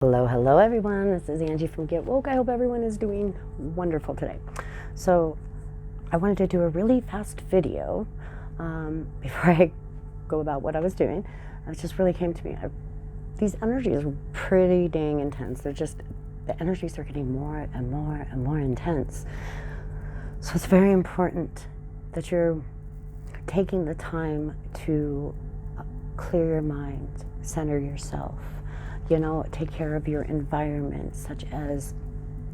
Hello everyone. This is Angie from Get Woke. I hope everyone is doing wonderful today. So I wanted to do a really fast video before I go about what I was doing. It just really came to me. These energies are pretty dang intense. The energies are getting more and more and more intense. So it's very important that you're taking the time to clear your mind, center yourself. Take care of your environment, such as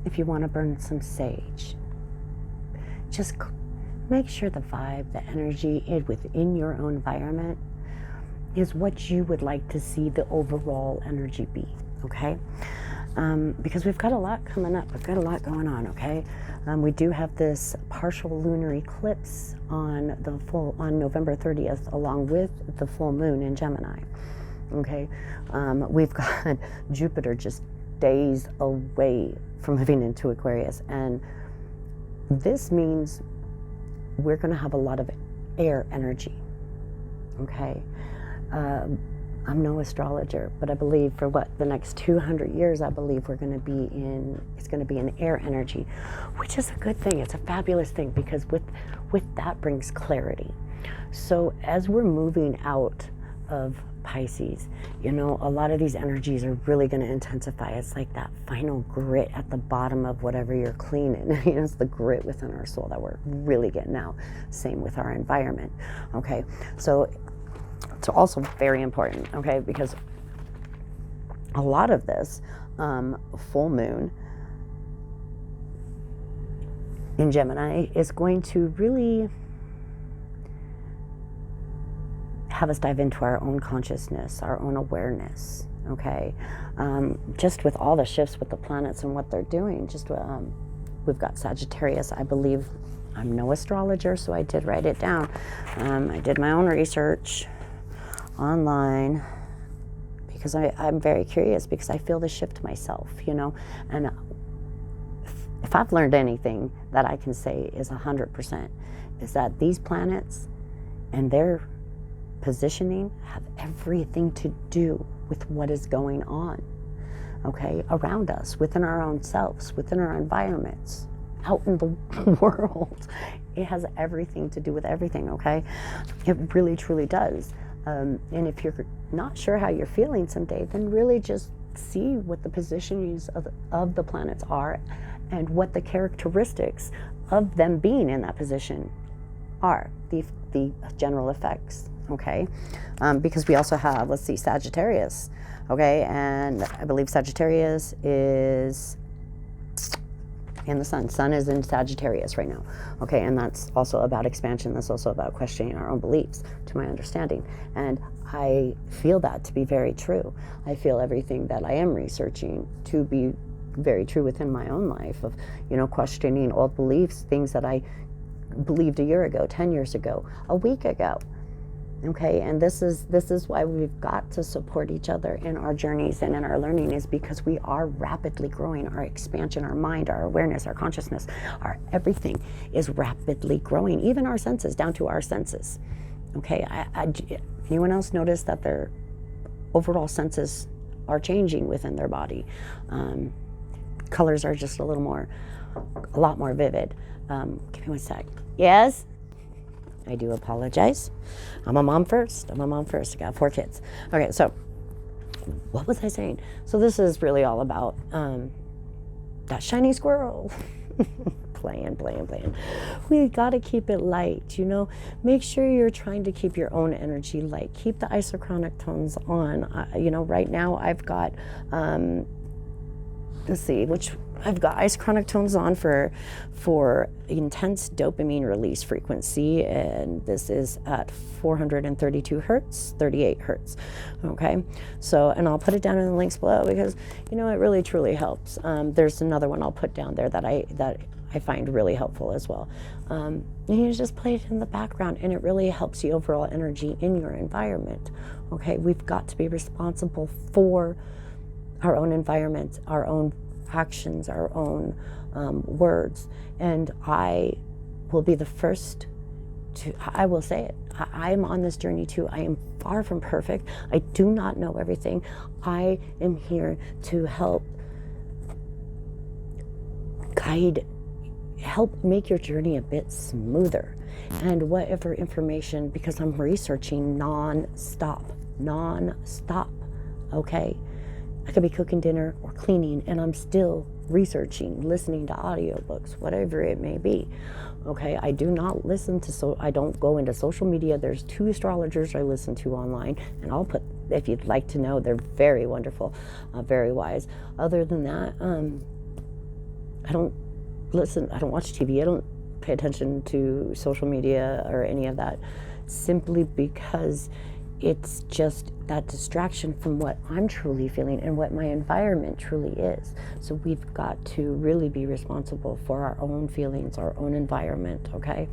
if you want to burn some sage. Just make sure the vibe, the energy within your own environment is what you would like to see the overall energy be, okay? Because we've got a lot coming up. We've got a lot going on, okay? We do have this partial lunar eclipse on November 30th, along with the full moon in Gemini. Okay, we've got Jupiter just days away from moving into Aquarius, and this means we're going to have a lot of air energy. Okay, I'm no astrologer, but I believe for the next 200 years, I believe it's going to be an air energy, which is a good thing. It's a fabulous thing, because with that brings clarity. So as we're moving out of Pisces, a lot of these energies are really going to intensify. It's like that final grit at the bottom of whatever you're cleaning. It's the grit within our soul that we're really getting out. Same with our environment. Okay, so it's also very important, okay, because a lot of this full moon in Gemini is going to really have us dive into our own consciousness, our own awareness, okay? Just with all the shifts with the planets and what they're doing, we've got Sagittarius, I believe. I'm no astrologer, so I did write it down. I did my own research online because I'm very curious, because I feel the shift myself, and if I've learned anything that I can say is 100%, is that these planets and their positioning have everything to do with what is going on, okay, around us, within our own selves, within our environments, out in the world. It has everything to do with everything, okay? It really, truly does. And if you're not sure how you're feeling someday, then really just see what the positionings of the planets are and what the characteristics of them being in that position are, the general effects. Okay, because we also have, let's see, Sagittarius, okay, and I believe Sagittarius is in the sun. Sun is in Sagittarius right now, okay, and that's also about expansion. That's also about questioning our own beliefs, to my understanding, and I feel that to be very true. I feel everything that I am researching to be very true within my own life, of, questioning old beliefs, things that I believed a year ago, 10 years ago, a week ago. Okay, and this is why we've got to support each other in our journeys and in our learning, is because we are rapidly growing. Our expansion, our mind, our awareness, our consciousness, our everything is rapidly growing, even our senses, down to our senses. Okay, anyone else notice that their overall senses are changing within their body? Colors are just a lot more vivid. Give me one sec. Yes? I do apologize. I'm a mom first. I got 4 kids. Okay, so what was I saying? So this is really all about that shiny squirrel. playing. We got to keep it light, Make sure you're trying to keep your own energy light. Keep the isochronic tones on. Right now I've got, I've got isochronic tones on for intense dopamine release frequency, and this is at 432 hertz, 38 hertz. Okay, so, and I'll put it down in the links below, because it really truly helps. There's another one I'll put down there that I find really helpful as well. And you just play it in the background, and it really helps the overall energy in your environment. Okay, we've got to be responsible for our own environment, our own actions, our own words, and I will be the first I will say it, I'm on this journey too. I am far from perfect. I do not know everything. I am here to help guide, help make your journey a bit smoother. And whatever information, because I'm researching non-stop, okay? I could be cooking dinner or cleaning and I'm still researching, listening to audiobooks, whatever it may be. Okay, I do not listen to, I don't go into social media. There's 2 astrologers I listen to online, and I'll put, if you'd like to know, they're very wonderful, very wise. Other than that, I don't listen, I don't watch TV, I don't pay attention to social media or any of that, simply because it's just that distraction from what I'm truly feeling and what my environment truly is. So we've got to really be responsible for our own feelings, our own environment, okay?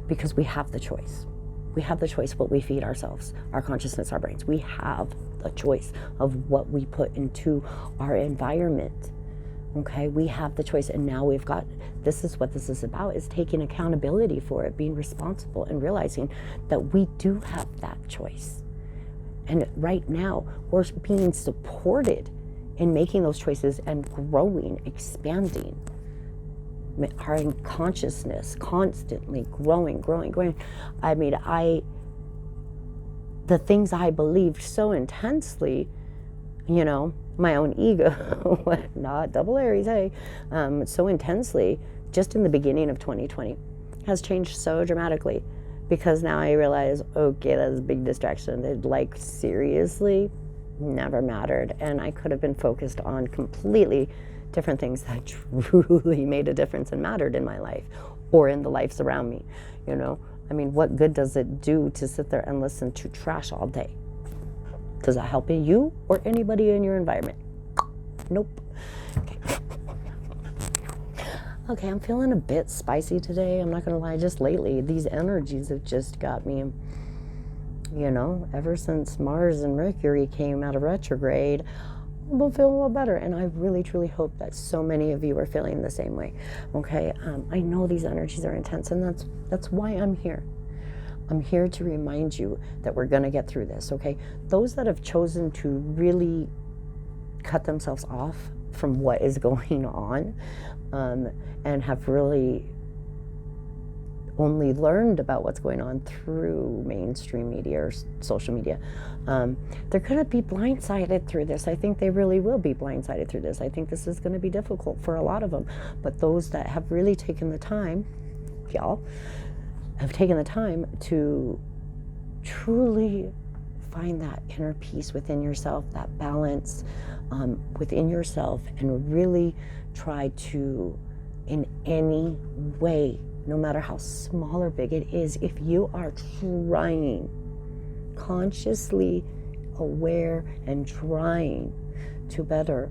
Because we have the choice. We have the choice what we feed ourselves, our consciousness, our brains. We have the choice of what we put into our environment. Okay, we have the choice, and now we've got, this is what this is about, is taking accountability for it, being responsible and realizing that we do have that choice. And right now, we're being supported in making those choices and growing, expanding. Our consciousness constantly growing. I mean, the things I believed so intensely, you know, my own ego, not double Aries, hey, so intensely, just in the beginning of 2020, has changed so dramatically, because now I realize, okay, that's a big distraction. It, like, seriously never mattered, and I could have been focused on completely different things that truly made a difference and mattered in my life or in the lives around me. You know, I mean, what good does it do to sit there and listen to trash all day? Does that help you or anybody in your environment? Nope. Okay, I'm feeling a bit spicy today. I'm not gonna lie, just lately, these energies have just got me, you know, ever since Mars and Mercury came out of retrograde, I've been feeling a little better. And I really, truly hope that so many of you are feeling the same way. Okay, I know these energies are intense, and that's why I'm here. I'm here to remind you that we're going to get through this, okay? Those that have chosen to really cut themselves off from what is going on, and have really only learned about what's going on through mainstream media or social media, they're going to be blindsided through this. I think they really will be blindsided through this. I think this is going to be difficult for a lot of them. But those that have really taken the time, y'all, have taken the time to truly find that inner peace within yourself, that balance within yourself, and really try to, in any way, no matter how small or big it is, if you are trying, consciously aware and trying to better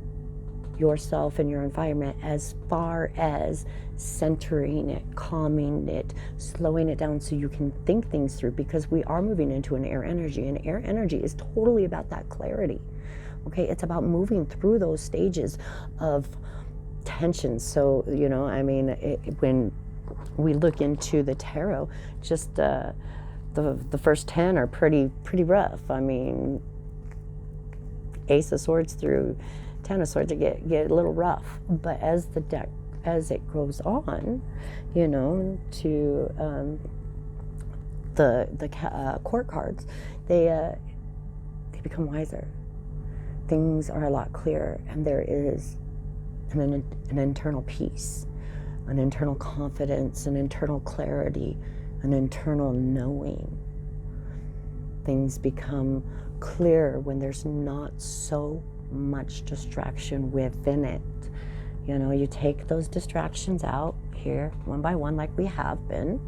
yourself and your environment, as far as centering it, calming it, slowing it down so you can think things through, because we are moving into an air energy, and air energy is totally about that clarity. Okay, it's about moving through those stages of tension. So, you know, I mean, when we look into the tarot, just the first 10 are pretty rough. I mean, Ace of Swords through 10 of Swords, get a little rough. But as the deck, as it goes on, you know, to the court cards, they become wiser. Things are a lot clearer, and there is an internal peace, an internal confidence, an internal clarity, an internal knowing. Things become clear when there's not so much distraction within it. You know, you take those distractions out here one by one, like we have been,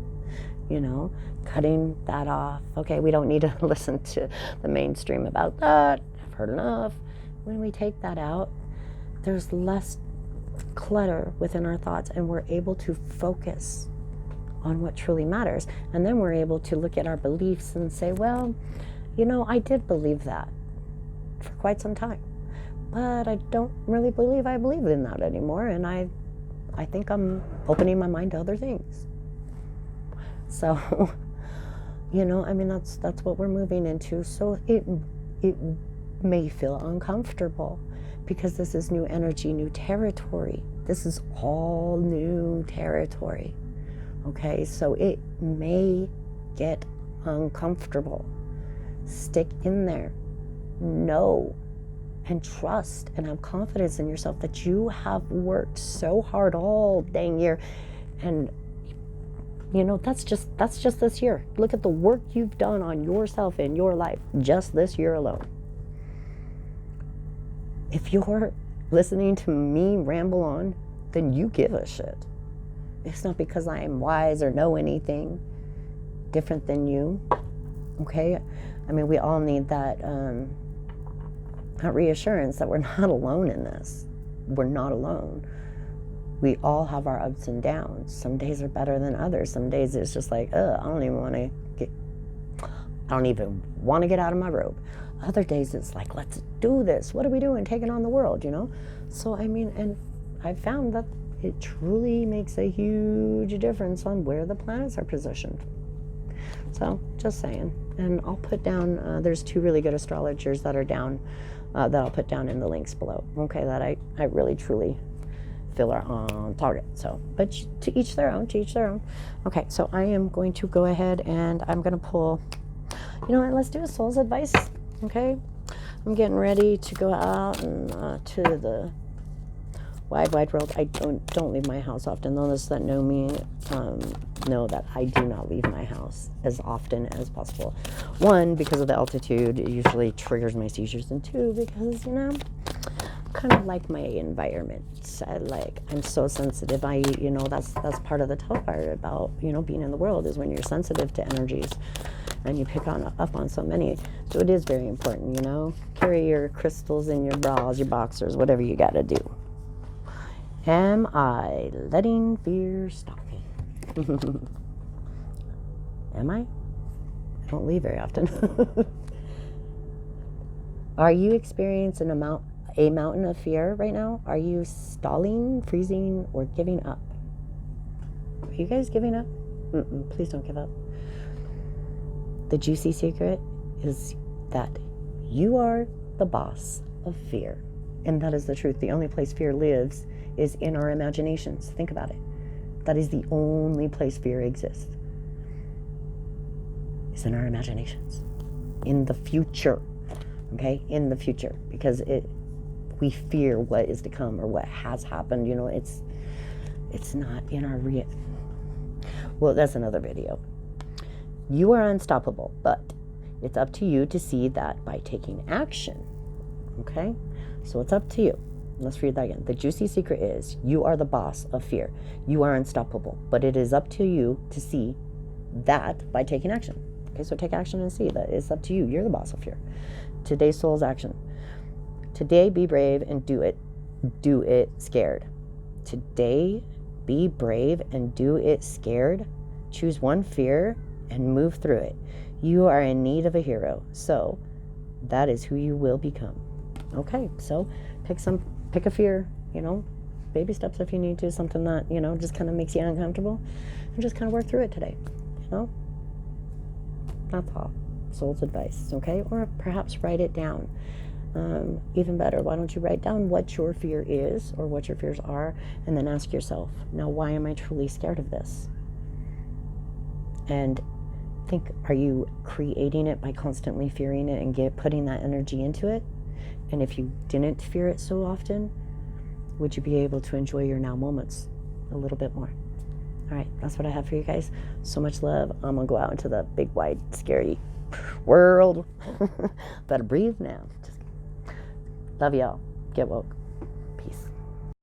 you know, cutting that off. Okay, we don't need to listen to the mainstream about that. I've heard enough. When we take that out, there's less clutter within our thoughts, and we're able to focus on what truly matters. And then we're able to look at our beliefs and say, well, you know, I did believe that for quite some time, but I don't really believe I believe in that anymore, and I think I'm opening my mind to other things. So, I mean, that's what we're moving into. So it may feel uncomfortable because this is new energy, new territory. This is all new territory. Okay, so it may get uncomfortable. Stick in there. Know and trust and have confidence in yourself that you have worked so hard all dang year. And that's just this year. Look at the work you've done on yourself in your life just this year alone. If you're listening to me ramble on, then you give a shit. It's not because I am wise or know anything different than you. Okay? I mean, we all need that reassurance that we're not alone in this. We're not alone. We all have our ups and downs. Some days are better than others. Some days it's just like, I don't even want to get out of my robe. Other days it's like, let's do this. What are we doing? Taking on the world, So, I mean, and I've found that it truly makes a huge difference on where the planets are positioned. So, just saying. And I'll put down, there's 2 really good astrologers that are down, that I'll put down in the links below. Okay, that I really, truly feel are on target. So, but to each their own, Okay, so I am going to go ahead and I'm going to pull, let's do a soul's advice. Okay, I'm getting ready to go out and to the wide world. I don't leave my house often. Those that know me know that I do not leave my house as often as possible. 1, because of the altitude, it usually triggers my seizures, and 2, because kind of like my environment. I'm so sensitive. That's part of the tough part about being in the world, is when you're sensitive to energies and you pick up on so many. So it is very important. Carry your crystals in your bras, your boxers, whatever you got to do. Am I letting fear stop me? Am I? I don't leave very often. Are you experiencing a mountain of fear right now? Are you stalling, freezing, or giving up? Are you guys giving up? Please don't give up. The juicy secret is that you are the boss of fear. And that is the truth. The only place fear lives is in our imaginations. Think about it. That is the only place fear exists. It's in our imaginations. In the future. Okay? In the future. Because we fear what is to come or what has happened. It's not in our well, that's another video. You are unstoppable, but it's up to you to see that by taking action. Okay? So it's up to you. Let's read that again. The juicy secret is you are the boss of fear. You are unstoppable, but it is up to you to see that by taking action. Okay, so take action and see that it's up to you. You're the boss of fear. Today's soul's action. Today, be brave and do it. Do it scared. Today, be brave and do it scared. Choose one fear and move through it. You are in need of a hero, so that is who you will become. Okay, so pick a fear, baby steps if you need to, something that, just kind of makes you uncomfortable, and just kind of work through it today, That's all. Soul's advice, okay? Or perhaps write it down. Even better, why don't you write down what your fear is or what your fears are, and then ask yourself, now, why am I truly scared of this? And think, are you creating it by constantly fearing it and putting that energy into it? And if you didn't fear it so often, would you be able to enjoy your now moments a little bit more? All right, that's what I have for you guys. So much love. I'm going to go out into the big, wide, scary world. Better breathe now. Love y'all. Get woke.